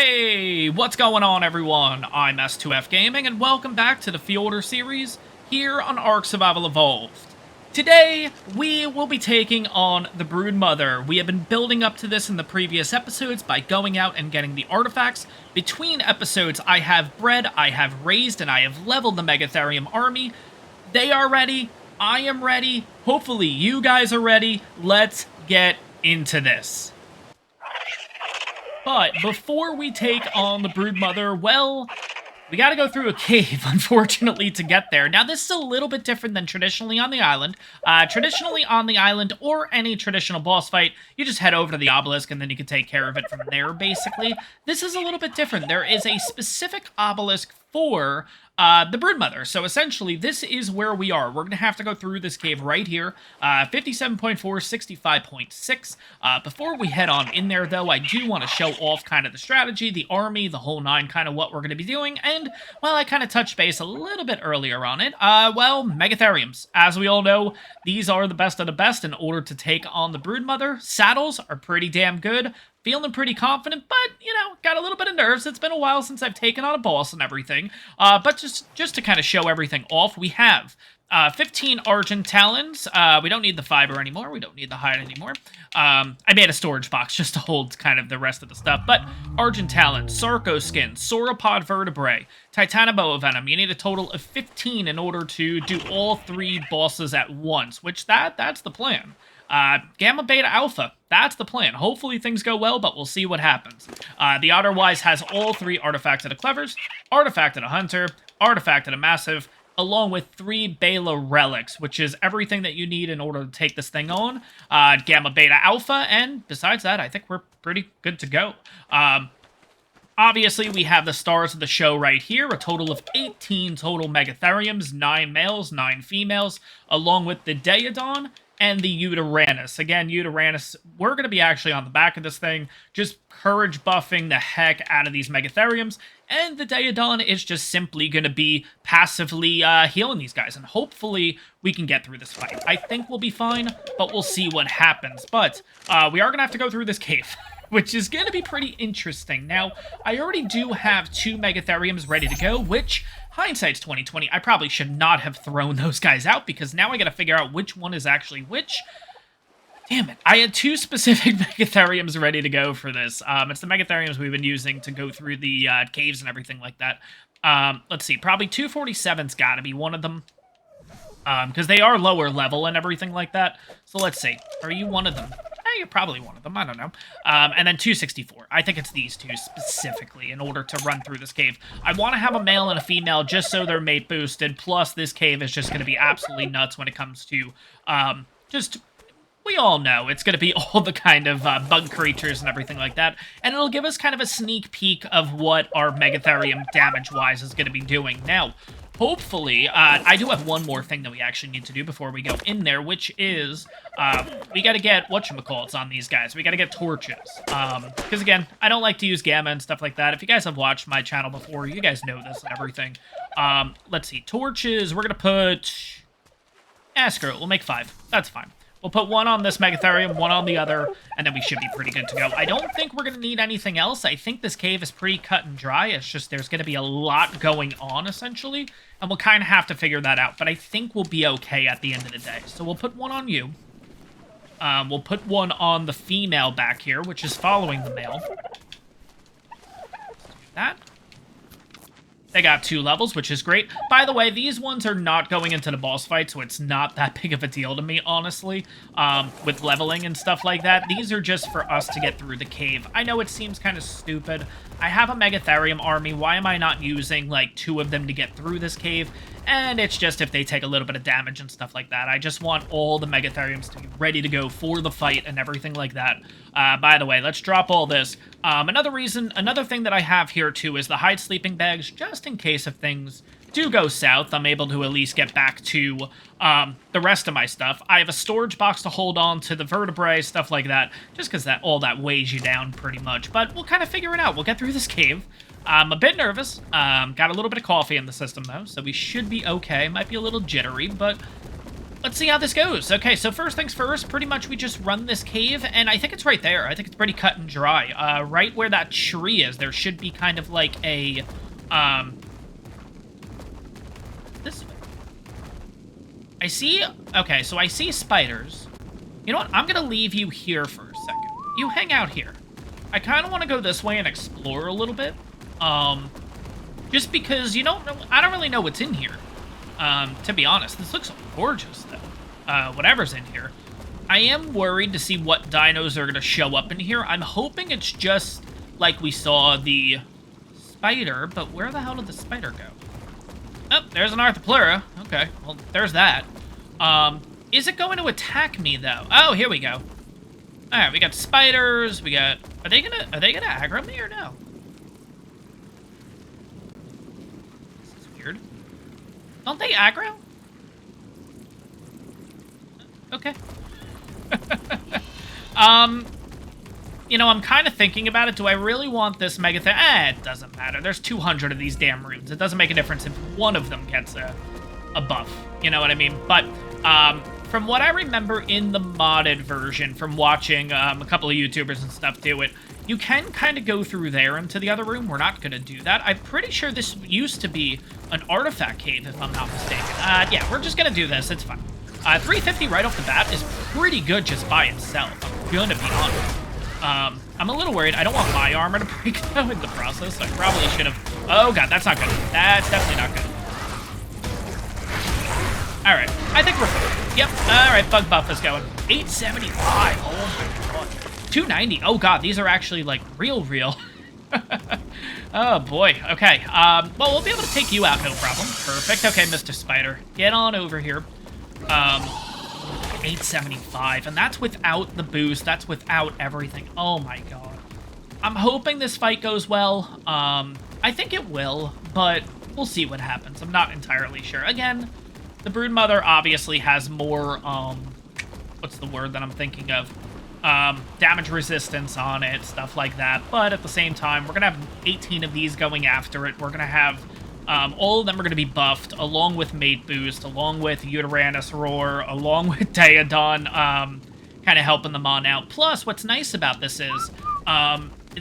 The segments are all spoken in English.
Hey, what's going on everyone? I'm S2F Gaming and welcome back to the Fjordur series here on ARK Survival Evolved. Today, we will be taking on the Broodmother. We have been building up to this in the previous episodes by going out and getting the artifacts. Between episodes, I have bred, I have raised, and I have leveled the Megatherium army. They are ready, I am ready, hopefully you guys are ready. Let's get into this. But before we take on the Broodmother, well, we gotta go through a cave, unfortunately, to get there. Now, this is a little bit different than traditionally on the island. Traditionally on the island, or any traditional boss fight, you just head over to the obelisk and then you can take care of it from there, basically. This is a little bit different. There is a specific obelisk for the Broodmother. So essentially, this is where we are. We're going to have to go through this cave right here. 57.4, 65.6. Before we head on in there, though, I do want to show off kind of the strategy, the army, the whole nine, kind of what we're going to be doing. And, well, I kind of touched base a little bit earlier on it. Well, Megatheriums. As we all know, these are the best of the best in order to take on the Broodmother. Saddles are pretty damn good. Feeling pretty confident, but, you know, got a little bit of nerves. It's been a while since I've taken on a boss and everything. But just to kind of show everything off, we have 15 Argent Talons. We don't need the fiber anymore. We don't need the hide anymore. I made a storage box just to hold kind of the rest of the stuff. But Argent Talons, Sarco Skin, Sauropod Vertebrae, Titanoboa Venom. You need a total of 15 in order to do all three bosses at once, which that's the plan. Gamma Beta Alpha, that's the plan. Hopefully things go well, but we'll see what happens. The Otherwise has all three Artifacts of the Clevers, Artifact of the Hunter, Artifact of the Massive, along with 3 Bela Relics, which is everything that you need in order to take this thing on. Gamma Beta Alpha, and besides that, I think we're pretty good to go. Obviously, we have the stars of the show right here, a total of 18 total Megatheriums, 9 males, 9 females, along with the Daedon and the Uranus. Again, Uranus, we're going to be actually on the back of this thing, just courage buffing the heck out of these Megatheriums, and the Daedon is just simply going to be passively healing these guys, and hopefully we can get through this fight. I think we'll be fine, but we'll see what happens. But we are going to have to go through this cave, which is going to be pretty interesting. Now, I already do have 2 Megatheriums ready to go, which, hindsight's 2020, I probably should not have thrown those guys out, because now I gotta figure out which one is actually which. Damn it. I had 2 specific Megatheriums ready to go for this. It's the Megatheriums we've been using to go through the caves and everything like that. Let's see, probably 247's gotta be one of them. Because they are lower level and everything like that. So let's see. Are you one of them? You're probably one of them, I don't know. And then 264. I think it's these 2 specifically in order to run through this cave. I want to have a male and a female just so they're mate boosted, plus this cave is just going to be absolutely nuts when it comes to, we all know it's going to be all the kind of bug creatures and everything like that, and it'll give us kind of a sneak peek of what our Megatherium damage-wise is going to be doing. Now, hopefully, I do have one more thing that we actually need to do before we go in there, which is, we gotta get whatchamacallits on these guys. We gotta get torches. Because again, I don't like to use gamma and stuff like that. If you guys have watched my channel before, you guys know this and everything. Let's see, torches, we're gonna put... screw it, we'll make 5. That's fine. We'll put 1 on this Megatherium, 1 on the other, and then we should be pretty good to go. I don't think we're going to need anything else. I think this cave is pretty cut and dry. It's just there's going to be a lot going on, essentially, and we'll kind of have to figure that out. But I think we'll be okay at the end of the day. So we'll put 1 on you. We'll put 1 on the female back here, which is following the male. That. They got 2 levels, which is great. By the way, these ones are not going into the boss fight, so it's not that big of a deal to me, honestly, with leveling and stuff like that. These are just for us to get through the cave. I know it seems kind of stupid. I have a Megatherium army. Why am I not using, like, 2 of them to get through this cave? And it's just if they take a little bit of damage and stuff like that. I just want all the Megatheriums to be ready to go for the fight and everything like that. By the way, let's drop all this. Another thing that I have here, too, is the hide sleeping bags, just in case if things do go south, I'm able to at least get back to the rest of my stuff. I have a storage box to hold on to the vertebrae, stuff like that, just because all that weighs you down pretty much. But we'll kind of figure it out. We'll get through this cave. I'm a bit nervous. Got a little bit of coffee in the system, though, so we should be okay. Might be a little jittery, but let's see how this goes. Okay, so first things first, pretty much we just run this cave, and I think it's right there. I think it's pretty cut and dry. Right where that tree is, there should be kind of like a, this way. I see, okay, so I see spiders. You know what, I'm gonna leave you here for a second. You hang out here. I kind of want to go this way and explore a little bit. Just because, you don't know, I don't really know what's in here. To be honest, this looks gorgeous, though. Whatever's in here. I am worried to see what dinos are going to show up in here. I'm hoping it's just like we saw the spider, but where the hell did the spider go? Oh, there's an Arthropleura. Okay, well, there's that. Is it going to attack me, though? Oh, here we go. All right, we got spiders. We got... Are they gonna aggro me or no? This is weird. Don't they aggro? Okay. You know, I'm kind of thinking about it. Do I really want this Megatherium? It doesn't matter. There's 200 of these damn runes. It doesn't make a difference if one of them gets a buff. You know what I mean? But, from what I remember in the modded version, from watching a couple of YouTubers and stuff do it, you can kind of go through there into the other room. We're not going to do that. I'm pretty sure this used to be an artifact cave, if I'm not mistaken. Yeah, we're just going to do this. It's fine. 350 right off the bat is pretty good just by itself. I'm going to be honest. I'm a little worried. I don't want my armor to break though in the process. I probably should have... Oh, God, that's not good. That's definitely not good. All right, I think we're fine. Yep, all right, bug buff is going. 875, oh my God. 290, oh God, these are actually like real. Oh boy, okay. Well, we'll be able to take you out, no problem. Perfect, okay, Mr. Spider. Get on over here. 875, and that's without the boost, that's without everything. Oh my God. I'm hoping this fight goes well. I think it will, but we'll see what happens. I'm not entirely sure. Again, the Broodmother obviously has more, what's the word that I'm thinking of? Damage resistance on it, stuff like that. But at the same time, we're going to have 18 of these going after it. We're going to have, all of them are going to be buffed, along with Mate Boost, along with Uranus Roar, along with Daedon, kind of helping them on out. Plus, what's nice about this is,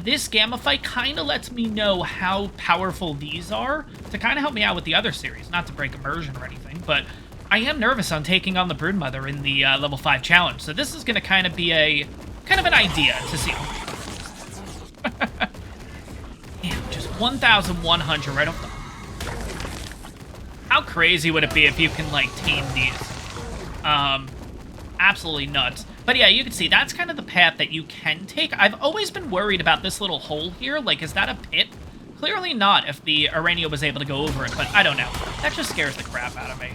this Gamma fight kind of lets me know how powerful these are to kind of help me out with the other series. Not to break immersion or anything, but I am nervous on taking on the Broodmother in the level 5 challenge. So this is going to kind of be kind of an idea to see. Damn, just 1,100 right off the... How crazy would it be if you can, like, tame these? Absolutely nuts. But yeah, you can see that's kind of the path that you can take. I've always been worried about this little hole here. Like, is that a pit? Clearly not if the Arania was able to go over it, but I don't know. That just scares the crap out of me.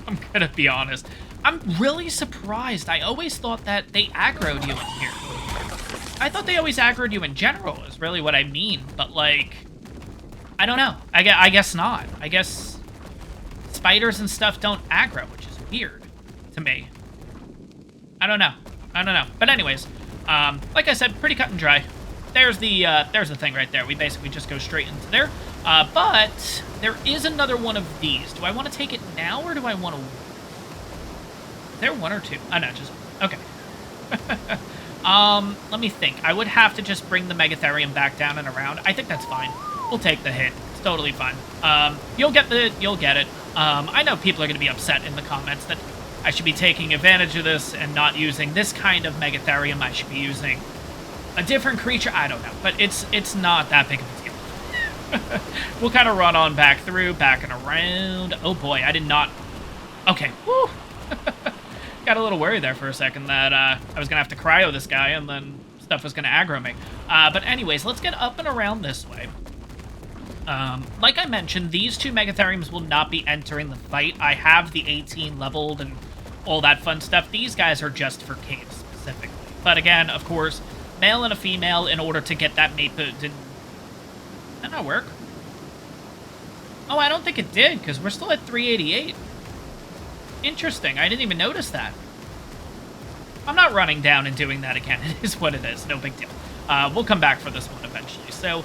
I'm gonna be honest. I'm really surprised. I always thought that they aggroed you in here. I thought they always aggroed you in general, is really what I mean. But, like, I don't know. I guess not. I guess spiders and stuff don't aggro, which is weird to me. I don't know. But anyways, like I said, pretty cut and dry. There's the thing right there. We basically just go straight into there. But there is another one of these. Do I want to take it now, or do I want to... Is there one or two? Oh, no, just one. Okay. Let me think. I would have to just bring the Megatherium back down and around. I think that's fine. We'll take the hit. It's totally fine. You'll get it. I know people are going to be upset in the comments that I should be taking advantage of this and not using this kind of Megatherium. I should be using a different creature. I don't know, but it's not that big of a deal. We'll kind of run on back through, back and around. Oh boy, I did not... Okay, woo! Got a little worried there for a second that I was going to have to cryo this guy and then stuff was going to aggro me. But anyways, let's get up and around this way. Like I mentioned, these two Megatheriums will not be entering the fight. I have the 18 leveled and all that fun stuff. These guys are just for caves specifically. But again, of course, male and a female in order to get that mate... Did that not work? Oh, I don't think it did, because we're still at 388. Interesting. I didn't even notice that. I'm not running down and doing that again. It is what it is. No big deal. We'll come back for this one eventually. So,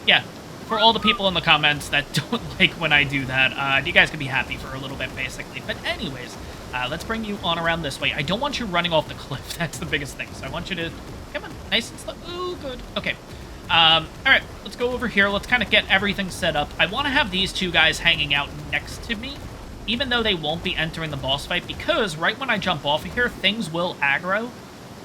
yeah. For all the people in the comments that don't like when I do that, you guys can be happy for a little bit, basically. But anyways, Let's bring you on around this way. I don't want you running off the cliff. That's the biggest thing. So I want you to... Come on. Nice and slow. Ooh, good. Okay. All right. Let's go over here. Let's kind of get everything set up. I want to have these two guys hanging out next to me, even though they won't be entering the boss fight, because right when I jump off of here, things will aggro,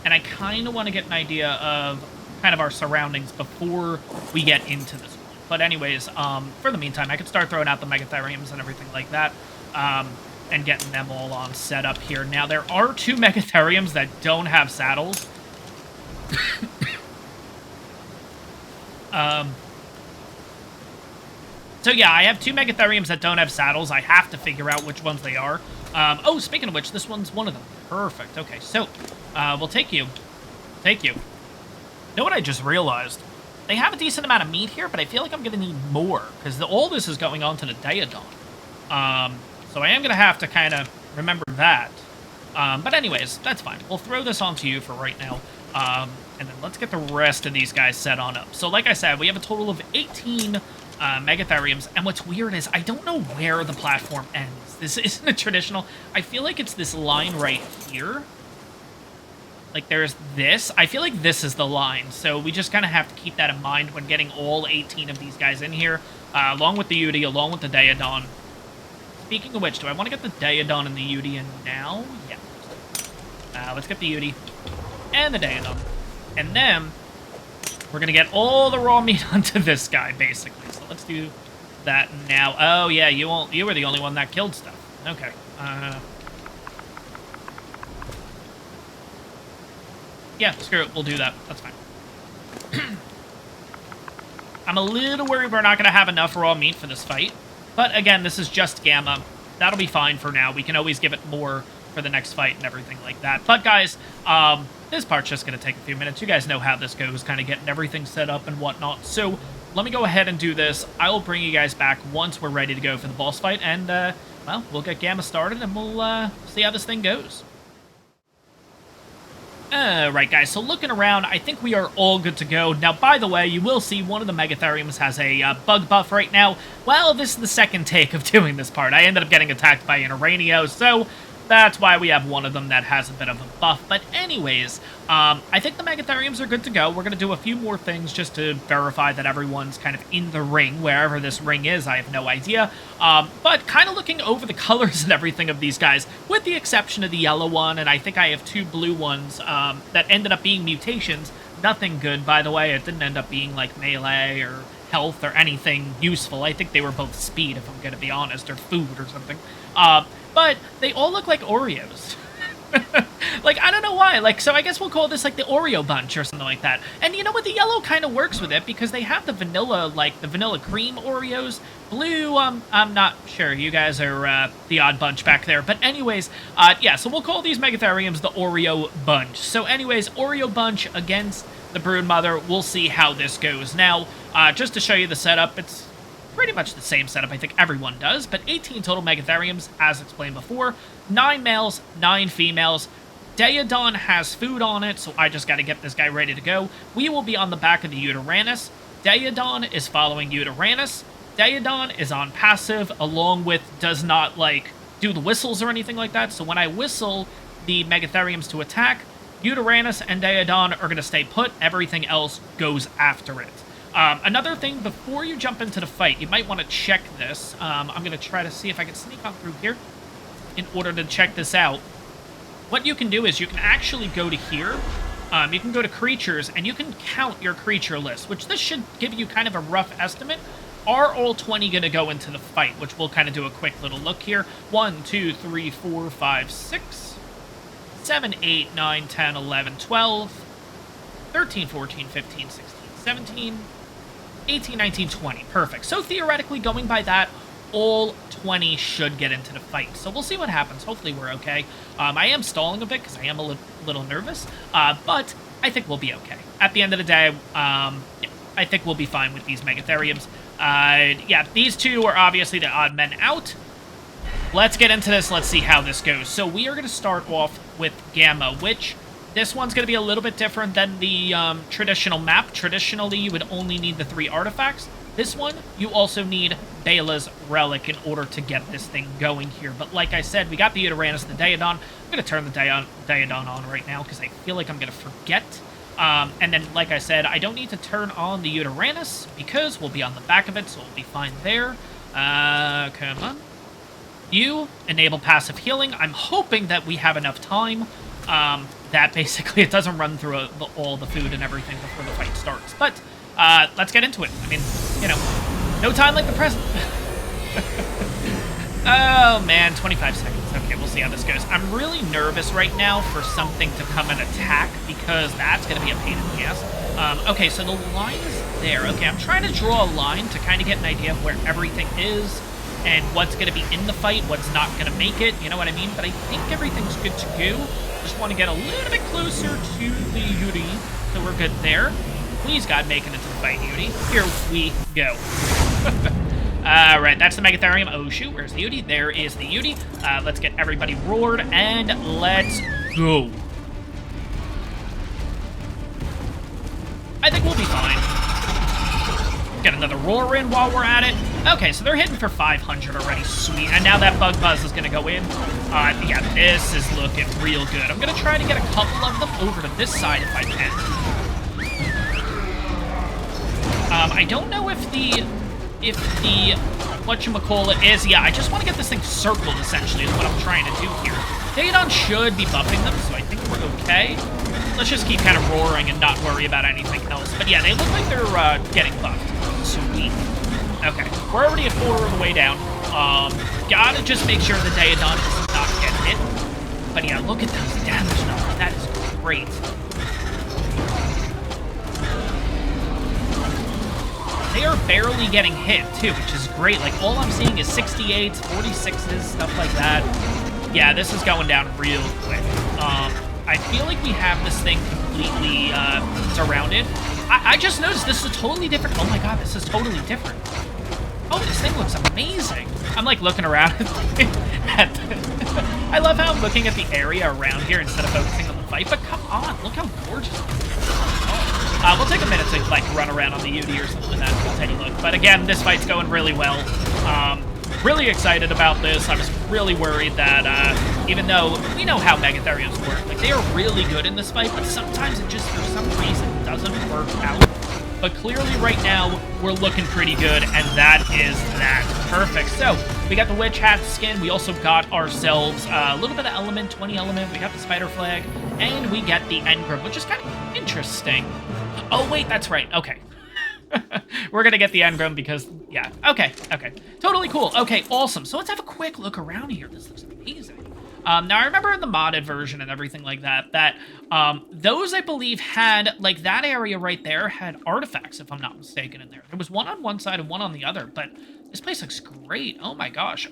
and I kind of want to get an idea of kind of our surroundings before we get into this one. But anyways, for the meantime, I could start throwing out the Megatheriums and everything like that, and getting them all on set up here. Now, there are 2 Megatheriums that don't have saddles. So yeah, I have 2 Megatheriums that don't have saddles. I have to figure out which ones they are. Oh, speaking of which, this one's one of them. Perfect. Okay, so we'll take you. Take you. You know what I just realized? They have a decent amount of meat here, but I feel like I'm going to need more, because all this is going on to the Daedon. So I am going to have to kind of remember that. But anyways, that's fine. We'll throw this onto you for right now. And then let's get the rest of these guys set on up. So like I said, we have a total of 18 Megatheriums. And what's weird is I don't know where the platform ends. This isn't a traditional... I feel like it's this line right here. Like there's this. I feel like this is the line. So we just kind of have to keep that in mind when getting all 18 of these guys in here. Along with the Yudi, along with the Daedon. Speaking of which, do I want to get the Daedon and the Yudi in now? Yeah. Let's get the Yudi and the Daedon. And then we're going to get all the raw meat onto this guy, basically. So let's do that now. Oh, yeah, you were the only one that killed stuff. Okay. Yeah, screw it. We'll do that. That's fine. I'm a little worried we're not going to have enough raw meat for this fight. But again, this is just Gamma. That'll be fine for now. We can always give it more for the next fight and everything like that. But guys, this part's just going to take a few minutes. You guys know how this goes, kind of getting everything set up and whatnot. So let me go ahead and do this. I will bring you guys back once we're ready to go for the boss fight. And, well, we'll get Gamma started and we'll see how this thing goes. Right, guys, so looking around, I think we are all good to go. Now, by the way, you will see one of the Megatheriums has a bug buff right now. Well, this is the second take of doing this part. I ended up getting attacked by an Uranio, so that's why we have one of them that has a bit of a buff. But anyways, I think the Megatheriums are good to go. We're going to do a few more things just to verify that everyone's kind of in the ring. Wherever this ring is, I have no idea. But kind of looking over the colors and everything of these guys, with the exception of the yellow one, and I think I have 2 blue ones that ended up being mutations. Nothing good, by the way. It didn't end up being like melee or health or anything useful. I think they were both speed, if I'm going to be honest, or food or something. But they all look like Oreos. Like, I don't know why. Like, so I guess we'll call this, like, the Oreo bunch or something like that. And you know what? The yellow kind of works with it because they have the vanilla, like, the vanilla cream Oreos. Blue, I'm not sure. You guys are the odd bunch back there. But anyways, yeah, so we'll call these Megatheriums the Oreo bunch. So anyways, Oreo bunch against the Broodmother. We'll see how this goes. Now, just to show you the setup, it's pretty much the same setup I think everyone does, but 18 total Megatheriums, as explained before. 9 males, 9 females. Daedon has food on it, so I just got to get this guy ready to go. We will be on the back of the Uranus. Daedon is following Uranus. Daedon is on passive, along with does not, like, do the whistles or anything like that, so when I whistle the Megatheriums to attack, Uranus and Daedon are going to stay put. Everything else goes after it. Another thing, before you jump into the fight, you might want to check this. I'm going to try to see if I can sneak on through here in order to check this out. What you can do is you can actually go to here. You can go to creatures, and you can count your creature list, which this should give you kind of a rough estimate. Are all 20 going to go into the fight, which we'll kind of do a quick little look here. 1, 2, 3, 4, 5, 6, 7, 8, 9, 10, 11, 12, 13, 14, 15, 16, 17... 18, 19, 20. Perfect. So theoretically, going by that, all 20 should get into the fight. So we'll see what happens. Hopefully we're okay. I am stalling a bit because I am a little nervous, but I think we'll be okay. At the end of the day, yeah, I think we'll be fine with these Megatheriums. Yeah, these two are obviously the odd men out. Let's get into this. Let's see how this goes. So we are going to start off with Gamma, which this one's going to be a little bit different than the traditional map. Traditionally, you would only need the 3 artifacts. This one, you also need Bela's Relic in order to get this thing going here. But like I said, we got the Uranus, the Daedon. I'm going to turn the Daedon on right now because I feel like I'm going to forget. And then, like I said, I don't need to turn on the Uranus because we'll be on the back of it, so we'll be fine there. Come on. You enable passive healing. I'm hoping that we have enough time that basically it doesn't run through all the food and everything before the fight starts. But let's get into it. I mean, you know, no time like the present. Oh, man, 25 seconds. Okay, we'll see how this goes. I'm really nervous right now for something to come and attack because that's going to be a pain in the ass. Okay, so the line is there. Okay, I'm trying to draw a line to kind of get an idea of where everything is and what's going to be in the fight, what's not going to make it, you know what I mean? But I think everything's good to go. Just want to get a little bit closer to the Yuri, so we're good there. Please, God, make it into the fight, Yuri. Here we go. Alright, that's the Megatherium. Oh, shoot, where's the Yuri? There is the Yuri. Let's get everybody roared, and let's go. I think we'll be fine. Get another roar in while we're at it. Okay, so they're hitting for 500 already. Sweet. And now that bug buzz is going to go in. Yeah, this is looking real good. I'm going to try to get a couple of them over to this side if I can. I don't know if the whatchamacallit is. Yeah, I just want to get this thing circled, essentially, is what I'm trying to do here. Daedon should be buffing them, so I think we're okay. Let's just keep kind of roaring and not worry about anything else. But yeah, they look like they're getting buffed. Sweet. Okay, we're already a quarter of the way down. Gotta just make sure the Daedon does not get hit. But yeah, look at those damage numbers. That is great. They are barely getting hit, too, which is great. Like, all I'm seeing is 68s, 46s, stuff like that. Yeah, this is going down real quick. I feel like we have this thing completely surrounded. I just noticed this is totally different. Oh my god, this is totally different. Oh, this thing looks amazing. I'm, like, looking around at I love how I'm looking at the area around here instead of focusing on the fight, but come on, look how gorgeous it is. We'll take a minute to, like, run around on the UD or something like that. We'll take a look. But again, this fight's going really well. Really excited about this. I was really worried that, even though we know how Megatheriums work, like, they are really good in this fight, but sometimes it just, for some reason, doesn't work out. But clearly, right now, we're looking pretty good, and that is that. Perfect. So, we got the Witch Hat skin. We also got ourselves a little bit of Element, 20 Element. We got the Spider Flag, and we get the Engram, which is kind of interesting. Oh, wait, that's right. Okay. We're going to get the Engram because, yeah. Okay. Totally cool. Okay, awesome. So let's have a quick look around here. This looks amazing. Now, I remember in the modded version and everything like that, those, I believe, had, like, that area right there had artifacts, if I'm not mistaken, in there. There was one on one side and one on the other, but this place looks great. Oh, my gosh.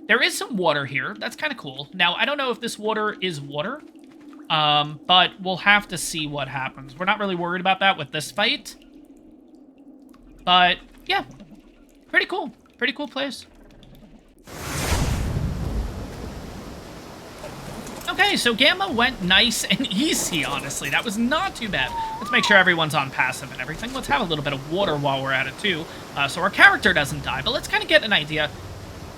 There is some water here. That's kind of cool. Now, I don't know if this water is water, but we'll have to see what happens. We're not really worried about that with this fight. But, yeah. Pretty cool. Pretty cool place. Okay, so Gamma went nice and easy, honestly. That was not too bad. Let's make sure everyone's on passive and everything. Let's have a little bit of water while we're at it, too, so our character doesn't die. But let's kind of get an idea.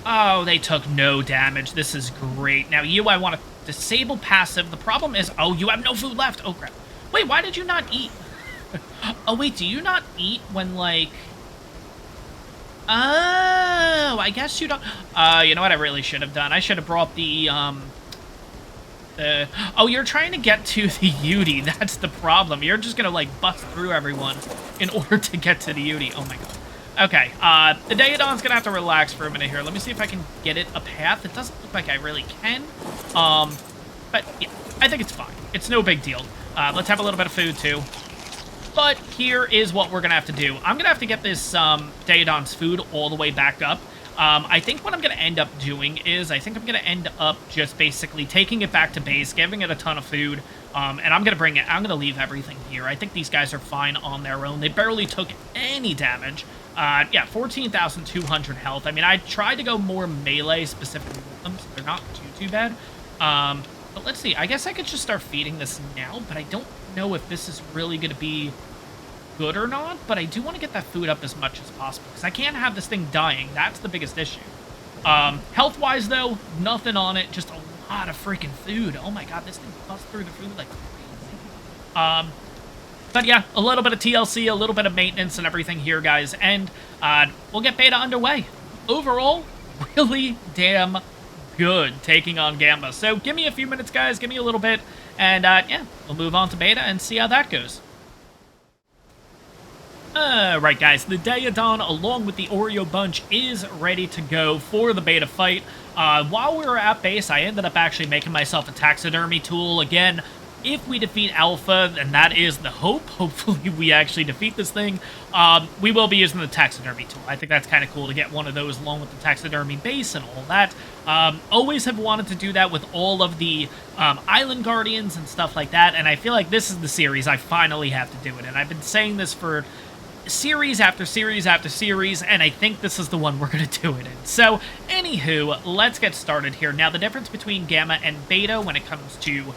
Oh, they took no damage. This is great. Now, you, I want to disable passive. The problem is, oh, you have no food left. Oh, crap. Wait, why did you not eat? Oh, wait, do you not eat when, like... Oh, I guess you don't... you know what I really should have done? I should have brought the, oh, you're trying to get to the Yudi. That's the problem. You're just gonna, like, bust through everyone in order to get to the Yudi. Oh, my god. Okay, the Daedon's gonna have to relax for a minute here. Let me see if I can get it a path. It doesn't look like I really can. But, yeah, I think it's fine. It's no big deal. Let's have a little bit of food, too. But here is what we're going to have to do. I'm going to have to get this Daedon's food all the way back up. I think what I'm going to end up doing is I think I'm going to end up just basically taking it back to base, giving it a ton of food, and I'm going to bring it. I'm going to leave everything here. I think these guys are fine on their own. They barely took any damage. Yeah, 14,200 health. I mean, I tried to go more melee specifically with them, so they're not too bad. But let's see. I guess I could just start feeding this now, but I don't know if this is really going to be good or not. But I do want to get that food up as much as possible because I can't have this thing dying. That's the biggest issue. Health-wise, though, nothing on it. Just a lot of freaking food. Oh my god, this thing busts through the food like crazy. But yeah, a little bit of TLC, a little bit of maintenance and everything here, guys. And we'll get beta underway. Overall, really damn good taking on Gamma. So give me a few minutes, guys. Give me a little bit. And yeah, we'll move on to beta and see how that goes. Right, guys, the Daeodon, along with the Oreo Bunch, is ready to go for the beta fight. While we were at base, I ended up actually making myself a taxidermy tool. Again, if we defeat Alpha, and that is the hope, hopefully we actually defeat this thing, we will be using the taxidermy tool. I think that's kind of cool to get one of those along with the taxidermy base and all that. Always have wanted to do that with all of the Island Guardians and stuff like that, and I feel like this is the series I finally have to do it, and I've been saying this for series after series after series, and I think this is the one we're going to do it in. So, anywho, let's get started here. Now, the difference between Gamma and Beta when it comes to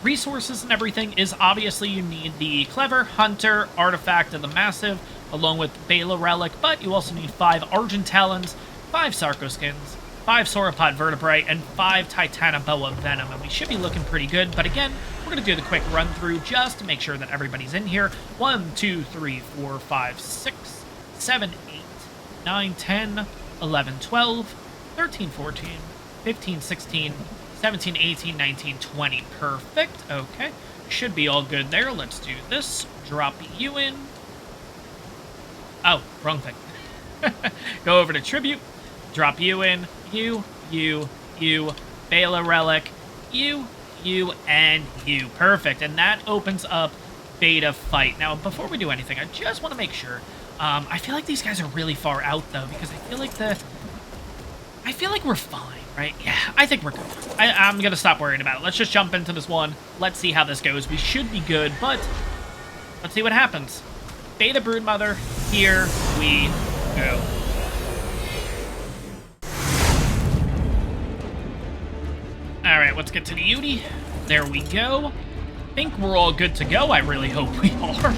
resources and everything is obviously you need the Clever, Hunter, Artifact of the Massive, along with Bela Relic, but you also need 5 Argent Talons, 5 Sarcoskins, 5 Sauropod Vertebrae, and 5 Titanoboa Venom, and we should be looking pretty good, but again, we're going to do the quick run-through just to make sure that everybody's in here. 1, 2, 3, 4, 5, 6, 7, 8, 9, 10, 11, 12, 13, 14, 15, 16, 17, 18, 19, 20. Perfect. Okay. Should be all good there. Let's do this. Drop you in. Oh, wrong thing. Go over to Tribute. Drop you in. You, Bela Relic, you, and you. Perfect. And that opens up beta fight. Now, before we do anything, I just want to make sure. I feel like these guys are really far out, though, because I feel like we're fine, right? Yeah, I think we're good. I'm going to stop worrying about it. Let's just jump into this one. Let's see how this goes. We should be good, but let's see what happens. Beta Broodmother, here we go. Alright, let's get to the Uti. There we go. I think we're all good to go. I really hope we are.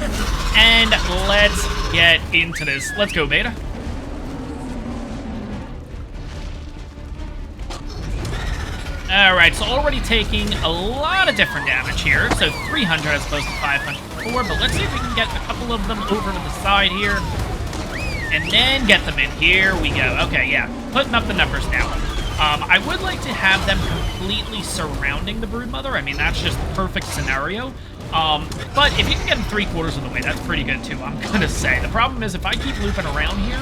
And let's get into this. Let's go, Beta. Alright, so already taking a lot of different damage here. So 300 as opposed to 500 before. But let's see if we can get a couple of them over to the side here. And then get them in. Here we go. Okay, yeah. Putting up the numbers now. I would like to have them completely surrounding the Broodmother. I mean, that's just the perfect scenario. But if you can get them 3/4 of the way, that's pretty good, too, I'm going to say. The problem is, if I keep looping around here,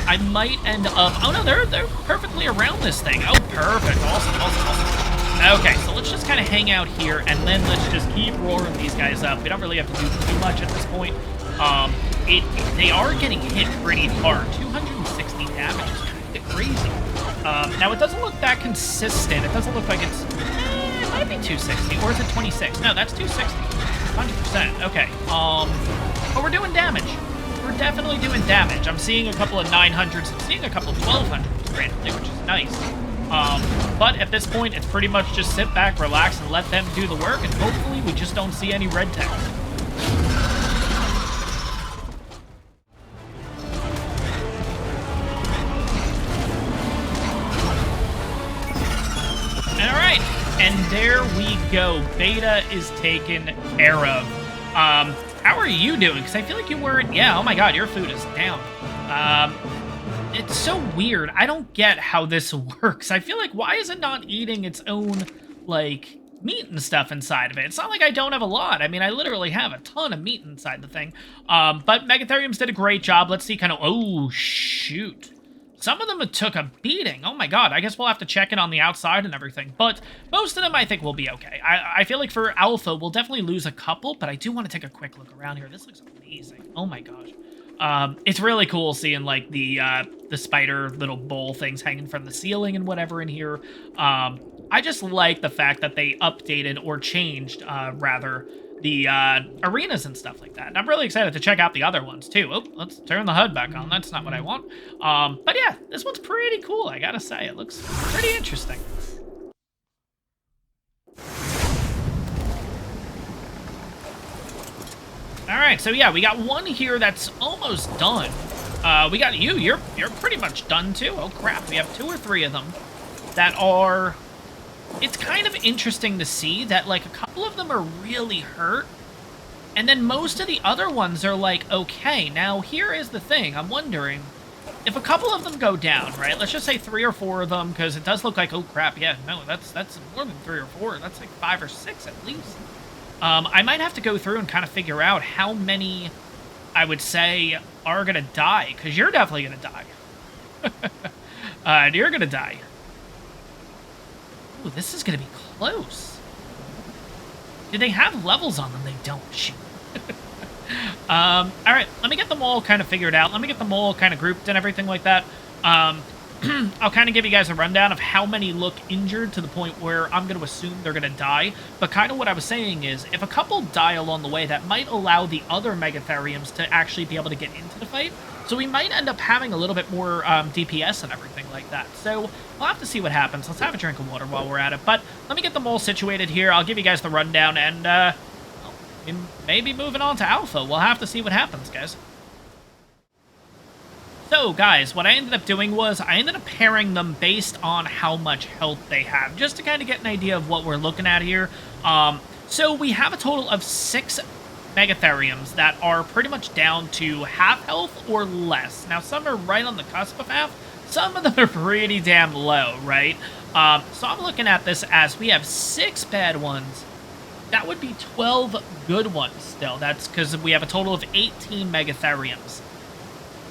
I might end up... Oh, no, they're perfectly around this thing. Oh, perfect. Awesome. Okay, so let's just kind of hang out here, and then let's just keep roaring these guys up. We don't really have to do too much at this point. They are getting hit pretty hard. 260 damage is kind of crazy. Now, it doesn't look that consistent. It doesn't look like it's... it might be 260, or is it 26? No, that's 260. 100%. Okay. But we're doing damage. We're definitely doing damage. I'm seeing a couple of 900s. I'm seeing a couple of 1200s randomly, which is nice. But at this point, it's pretty much just sit back, relax, and let them do the work, and hopefully we just don't see any red text. And there we go. Beta is taken care of. How are you doing? Because I feel like you weren't... Yeah, oh my god, your food is down. It's so weird. I don't get how this works. I feel like, why is it not eating its own, like, meat and stuff inside of it? It's not like I don't have a lot. I mean, I literally have a ton of meat inside the thing. But Megatheriums did a great job. Let's see kind of... Oh, shoot. Some of them took a beating. Oh my god, I guess we'll have to check it on the outside and everything. But most of them I think will be okay. I feel like for Alpha, we'll definitely lose a couple, but I do want to take a quick look around here. This looks amazing. Oh my gosh. It's really cool seeing like the spider little bowl things hanging from the ceiling and whatever in here. I just like the fact that they updated or changed, rather, the arenas and stuff like that. And I'm really excited to check out the other ones, too. Oh, let's turn the HUD back on. That's not what I want. But yeah, this one's pretty cool, I gotta say. It looks pretty interesting. All right, so yeah, we got one here that's almost done. We got you. You're pretty much done too. Oh crap, we have 2 or 3 of them that are. It's kind of interesting to see that like a couple of them are really hurt, and then most of the other ones are like okay. Now here is the thing. I'm wondering if a couple of them go down, right? Let's just say 3 or 4 of them, because it does look like, oh crap, yeah, no, that's more than 3 or 4. That's like 5 or 6 at least. I might have to go through and kind of figure out how many I would say are gonna die, because you're definitely gonna die. You're gonna die. Ooh, this is gonna be close. Do they have levels on them? They don't. Shoot. All right, let me get them all kind of figured out. Let me get them all kind of grouped and everything like that. I'll kind of give you guys a rundown of how many look injured to the point where I'm going to assume they're going to die. But kind of what I was saying is, if a couple die along the way, that might allow the other Megatheriums to actually be able to get into the fight. So we might end up having a little bit more DPS and everything like that. So we'll have to see what happens. Let's have a drink of water while we're at it. But let me get them all situated here. I'll give you guys the rundown and maybe moving on to Alpha. We'll have to see what happens, guys. So, guys, what I ended up doing was I ended up pairing them based on how much health they have, just to kind of get an idea of what we're looking at here. So we have a total of 6 Megatheriums that are pretty much down to half health or less. Now, some are right on the cusp of half. Some of them are pretty damn low, right? So I'm looking at this as we have 6 bad ones. That would be 12 good ones still. That's because we have a total of 18 Megatheriums.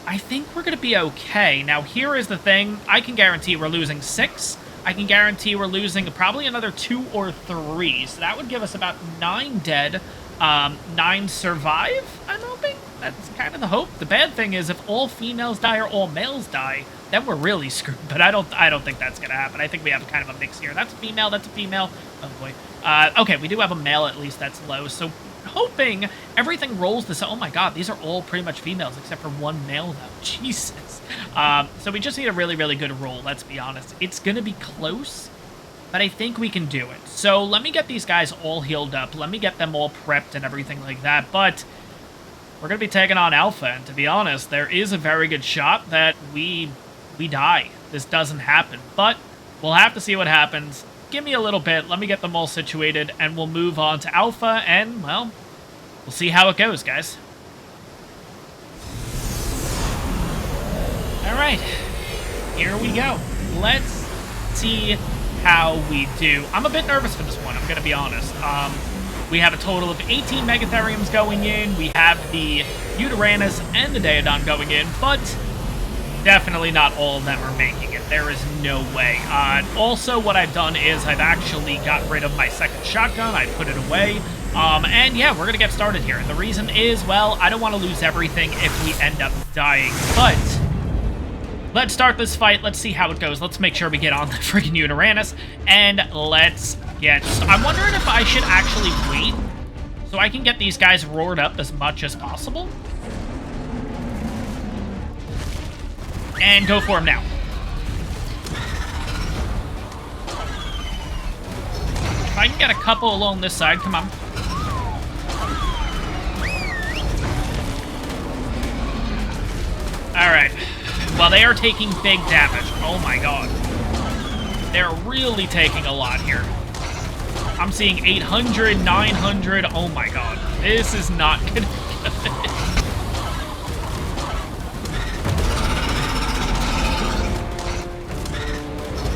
I think we're going to be okay. Now, here is the thing. I can guarantee we're losing 6. I can guarantee we're losing probably another 2 or 3. So that would give us about 9 dead, 9 survive, I'm hoping. That's kind of the hope. The bad thing is if all females die or all males die, then we're really screwed. But I don't think that's going to happen. I think we have kind of a mix here. That's a female. That's a female. Oh, boy. Okay, we do have a male at least that's low. So hoping everything rolls this. Oh my god, these are all pretty much females except for 1 male though. Jesus. So we just need a really, really good roll, let's be honest. It's gonna be close, but I think we can do it. So let me get these guys all healed up. Let me get them all prepped and everything like that. But we're gonna be taking on Alpha, and to be honest, there is a very good shot that we die. This doesn't happen, but we'll have to see what happens. Give me a little bit, let me get them all situated, and we'll move on to Alpha, and, well, we'll see how it goes, guys. Alright, here we go. Let's see how we do. I'm a bit nervous for this one, I'm gonna be honest. We have a total of 18 Megatheriums going in, we have the Uranus and the Daedon going in, but definitely not all of them are making it. There is no way. Also, what I've done is I've actually got rid of my second shotgun. I put it away. And yeah, we're going to get started here. And the reason is, well, I don't want to lose everything if we end up dying. But let's start this fight. Let's see how it goes. Let's make sure we get on the freaking Uranus. And let's get... I'm wondering if I should actually wait so I can get these guys roared up as much as possible. And go for him now. If I can get a couple along this side, come on. Alright. Well, they are taking big damage. Oh my god. They're really taking a lot here. I'm seeing 800, 900. Oh my god. This is not gonna be good.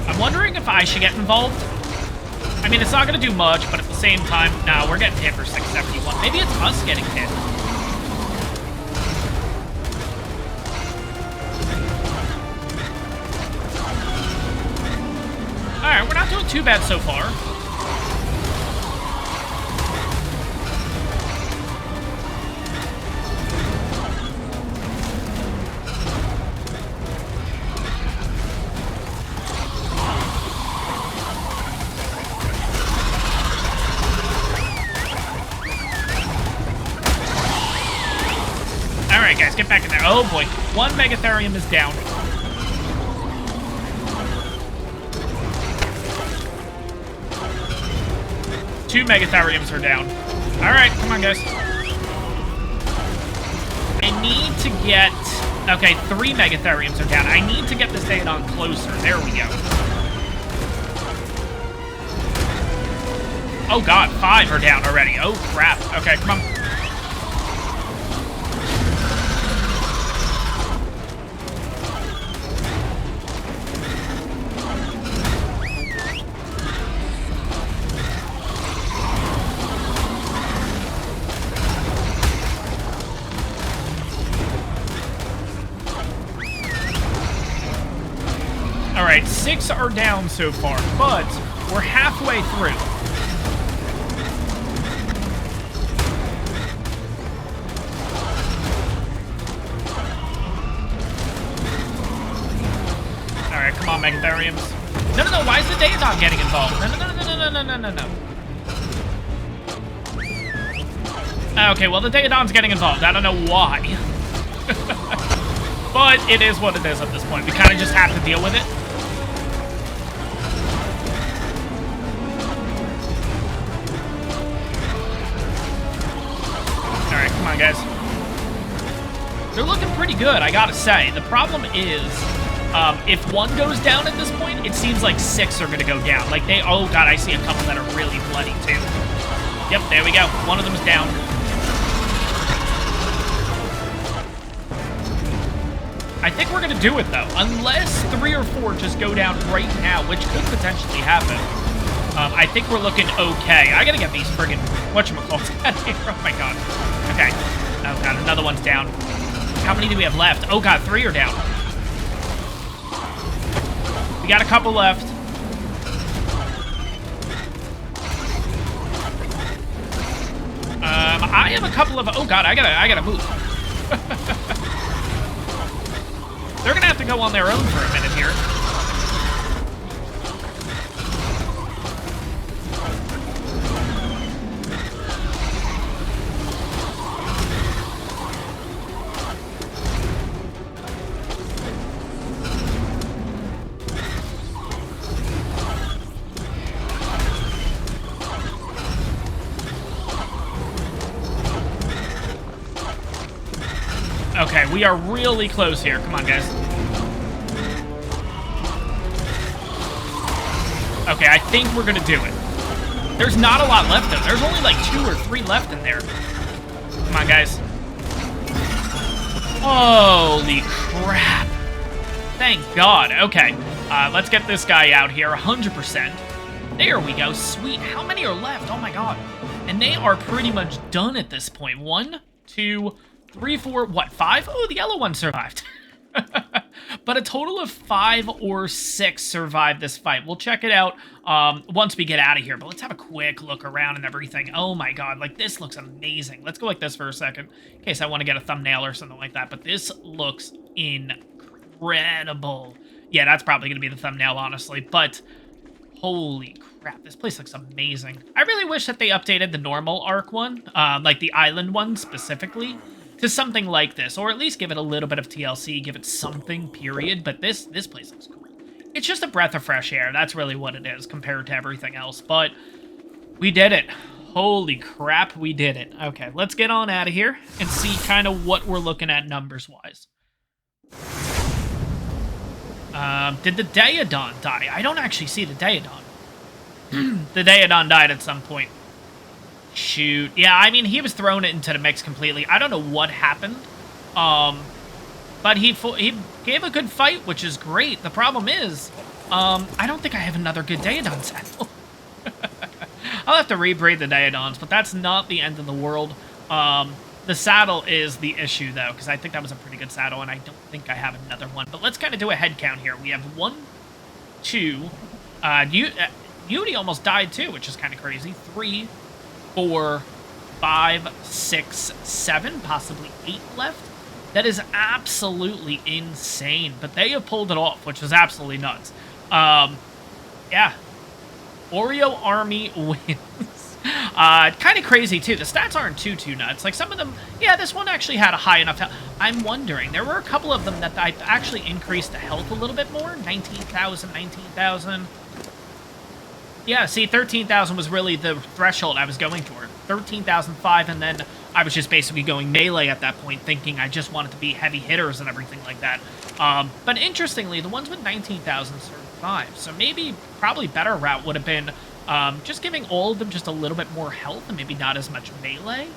I'm wondering if I should get involved. I mean, it's not going to do much, but at the same time, no, we're getting hit for 671. Maybe it's us getting hit. Alright, we're not doing too bad so far. Alright, guys, get back in there. Oh, boy. 1 Megatherium is down. Two Megatheriums are down. Alright, come on, guys. need to get... Okay, 3 Megatheriums are down. I need to get this Daedon closer. There we go. Oh god, 5 are down already. Oh crap. Okay, come on. Alright, 6 are down so far, but we're halfway through. Alright, come on, Megatheriums. No, why is the Daedon getting involved? No. Okay, well, the Daedon's getting involved. I don't know why. But it is what it is at this point. We kind of just have to deal with it. Alright, come on, guys. They're looking pretty good, I gotta say. The problem is, if 1 goes down at this point, it seems like 6 are gonna go down. Like, oh god, I see a couple that are really bloody, too. Yep, there we go. One of them is down. I think we're gonna do it, though. Unless 3 or 4 just go down right now, which could potentially happen. I think we're looking okay. I gotta get these friggin' whatchamacallits out of here. Oh my god. Okay. Oh god, another one's down. How many do we have left? Oh god, 3 are down. We got a couple left. I have a couple of... Oh god, I gotta move. They're gonna have to go on their own for a minute here. Okay, we are really close here. Come on, guys. Okay, I think we're gonna do it. There's not a lot left, though. There's only like 2 or 3 left in there. Come on, guys. Holy crap. Thank God. Okay, let's get this guy out here. 100%. There we go. Sweet. How many are left? Oh, my God. And they are pretty much done at this point. 1, 2, 3, 4, what, 5? Oh, the yellow one survived. But a total of 5 or 6 survived this fight. We'll check it out once we get out of here. But let's have a quick look around and everything. Oh my god, like this looks amazing. Let's go like this for a second in case I want to get a thumbnail or something like that. But this looks incredible. Yeah, that's probably going to be the thumbnail, honestly. But holy crap, this place looks amazing. I really wish that they updated the normal ARK one, like the island one specifically, to something like this, or at least give it a little bit of TLC, give it something, period. But this place looks cool. It's just a breath of fresh air. That's really what it is compared to everything else. But we did it. Holy crap, we did it. Okay, let's get on out of here and see kind of what we're looking at numbers-wise. Did the Daedon die? I don't actually see the Daedon. The Daedon died at some point. Shoot. Yeah, I mean, he was throwing it into the mix completely. I don't know what happened. But he gave a good fight, which is great. The problem is, I don't think I have another good Daedon saddle. I'll have to rebreed the Daedons, but that's not the end of the world. The saddle is the issue, though, because I think that was a pretty good saddle, and I don't think I have another one. But let's kind of do a head count here. We have 1, 2, Beauty almost died, too, which is kind of crazy. 3, 4, 5, 6, 7, possibly 8 left. That is absolutely insane, but they have pulled it off, which is absolutely nuts. Yeah. Oreo Army wins. Kind of crazy, too. The stats aren't too nuts. Like, some of them, yeah, this one actually had a high enough health. I'm wondering, there were a couple of them that I actually increased the health a little bit more. 19,000, 19,000. Yeah, see, 13,000 was really the threshold I was going toward. 13,005, and then I was just basically going melee at that point, thinking I just wanted to be heavy hitters and everything like that. But interestingly, the ones with 19,000 survive. So maybe, probably better route would have been just giving all of them just a little bit more health and maybe not as much melee.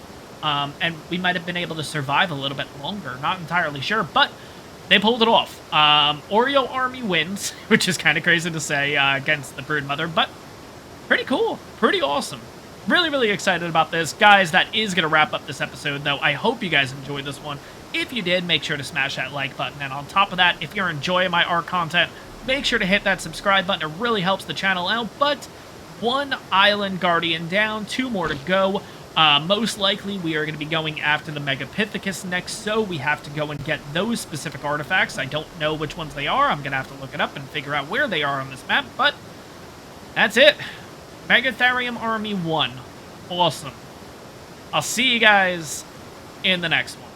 And we might have been able to survive a little bit longer. Not entirely sure, but they pulled it off. Oreo Army wins, which is kind of crazy to say against the Broodmother, but pretty cool. Pretty awesome. Really, really excited about this. Guys, that is going to wrap up this episode, though. I hope you guys enjoyed this one. If you did, make sure to smash that like button. And on top of that, if you're enjoying my ARK content, make sure to hit that subscribe button. It really helps the channel out. But 1 Island Guardian down, 2 more to go. Most likely, we are going to be going after the Megapithecus next, so we have to go and get those specific artifacts. I don't know which ones they are. I'm going to have to look it up and figure out where they are on this map, but that's it. Megatherium Army 1. Awesome. I'll see you guys in the next one.